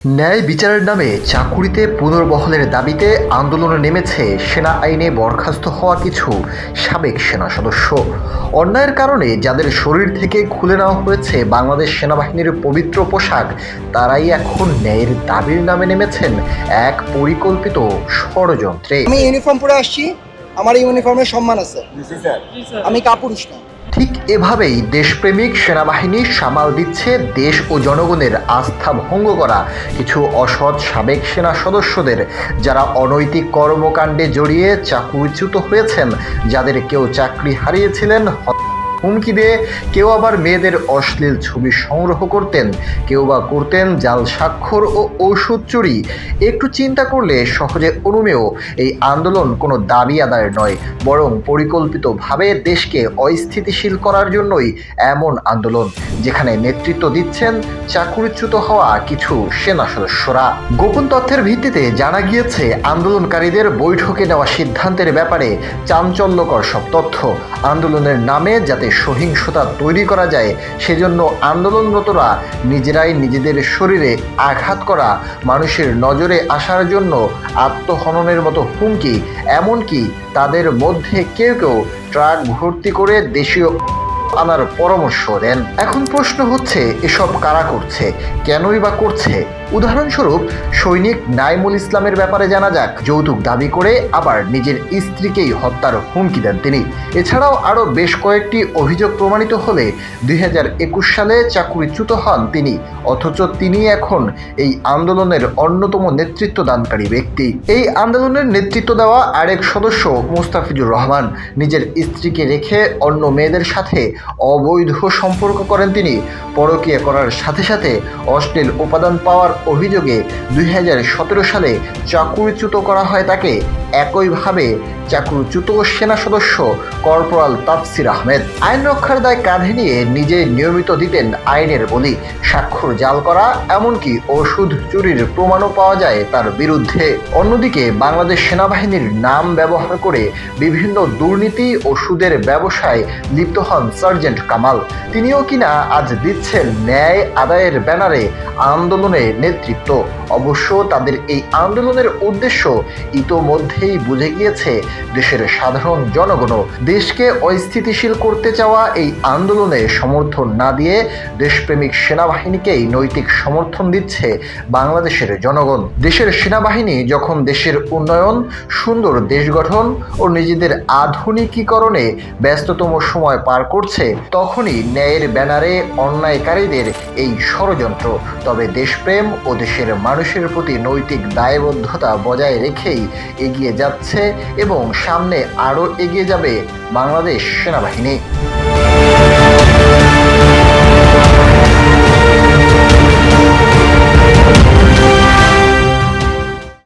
ন্যায় বিচারের নামে চাকুরিতে পুনর্বহালের দাবিতে আন্দোলনে নেমেছে সেনা আইনে বরখাস্ত হওয়া কিছু সাবেক সেনা সদস্য। অন্যায়ের কারণে যাদের শরীর থেকে খুলে নেওয়া হয়েছে বাংলাদেশ সেনাবাহিনীর পবিত্র পোশাক, তারাই এখন ন্যায়ের দাবির নামে নেমেছেন এক পরিকল্পিত ষড়যন্ত্রে। আমি ইউনিফর্ম পরে আসছি, আমার ইউনিফর্মের সম্মান আছে, আমি কাপুরুষ না। ঠিক এভাবেই দেশপ্রেমিক সেনাবাহিনী সামাল দিচ্ছে দেশ ও জনগণের আস্থা ভঙ্গ করা কিছু অসৎ সাবেক সেনা সদস্যদের, যারা অনৈতিক কর্মকাণ্ডে জড়িয়ে চাকরিচ্যুত হয়েছেন, যাদের কেউ চাকরি হারিয়েছিলেন হুমকি দিয়ে, কেউ আবার মেয়েদের অশ্লীল ছবি সংগ্রহ করতেন, কেউ বা করতেন জাল স্বাক্ষর ও ঔষধ চুরি। একটু চিন্তা করলে সহজে অনুমেয় এই আন্দোলন কোনো দাবি আদায়ের নয়, বরং পরিকল্পিতভাবে দেশকে অস্থিতিশীল করার জন্যই এমন আন্দোলন, যেখানে নেতৃত্ব দিচ্ছেন চাকরিচ্যুত হওয়া কিছু সেনা সদস্যরা। গোপন তথ্যের ভিত্তিতে জানা গিয়েছে, আন্দোলনকারীদের বৈঠকে নেওয়া সিদ্ধান্তের ব্যাপারে চাঞ্চল্যকর সব তথ্য। আন্দোলনের নামে যাতে সহিংসতা তৈরি করা যায়, সেজন্য আন্দোলনরতরা নিজেরাই নিজেদের শরীরে আঘাত করা, মানুষের নজরে আসার জন্য আত্মহননের মতো হুমকি, এমনকি তাদের মধ্যে কেউ কেউ ট্রাক ভর্তি করে দেশীয় আনার পরামর্শ দেন। এখন প্রশ্ন হচ্ছে, এসব কারা করছে, কেনই বা করছে? উদাহরণস্বরূপ সৈনিক নাইমুল ইসলামের ব্যাপারে জানা যাক। যৌতুক দাবি করে আবার নিজের স্ত্রীকেই হত্যার হুমকি দেন তিনি। এছাড়াও আরও বেশ কয়েকটি অভিযোগ প্রমাণিত হলে 2021 সালে চাকরিচ্যুত হন তিনি, অথচ তিনি এখন এই আন্দোলনের অন্যতম নেতৃত্বদানকারী ব্যক্তি। এই আন্দোলনের নেতৃত্ব দেওয়া আরেক সদস্য মুস্তাফিজুর রহমান, নিজের স্ত্রীকে রেখে অন্য মেয়েদের সাথে অবৈধ সম্পর্ক করেন তিনি। পরকীয়া করার সাথে সাথে অশ্লীল উপাদান পাওয়ার অভিযোগে 2017 সালে চাকরিচ্যুত করা হয় তাকে। একইভাবে চাকরিচ্যুত সেনা সদস্য কর্পোরাল তাফসির আহমেদ আইন রক্ষার দায় কাঁধে নিয়ে নিজে নিয়মিত দিতেন আইনের বলি, স্বাক্ষর জাল করা, এমনকি ওষুধ চুরির প্রমাণও পাওয়া যায় তার বিরুদ্ধে। অন্যদিকে বাংলাদেশ সেনাবাহিনীর নাম ব্যবহার করে বিভিন্ন দুর্নীতি ও সুদের ব্যবসায় লিপ্ত হন সার্জেন্ট কামাল। তিনিও কিনা আজ দিচ্ছেন ন্যায় আদায়ের ব্যানারে আন্দোলনে নেতৃত্ব। অবশ্য তাদের এই আন্দোলনের উদ্দেশ্য ইতোমধ্যেই বুঝে গিয়েছে দেশের সাধারণ জনগণও। দেশকে অস্থিতিশীল করতে চাওয়া এই আন্দোলনে সমর্থন না দিয়ে দেশপ্রেমিক সেনাবাহিনীকেই নৈতিক সমর্থন দিচ্ছে বাংলাদেশের জনগণ। দেশের সেনাবাহিনী যখন দেশের উন্নয়ন, সুন্দর দেশ গঠন ও নিজেদের আধুনিকীকরণে ব্যস্ততম সময় পার করছে, তখনই ন্যায়ের ব্যানারে অন্যায়কারীদের এই ষড়যন্ত্র। তবে দেশপ্রেম ও দেশের মানুষের প্রতি নৈতিক দায়বদ্ধতা বজায় রেখেই এগিয়ে যাচ্ছে এবং সামনে আরও এগিয়ে যাবে বাংলাদেশ সেনাবাহিনী।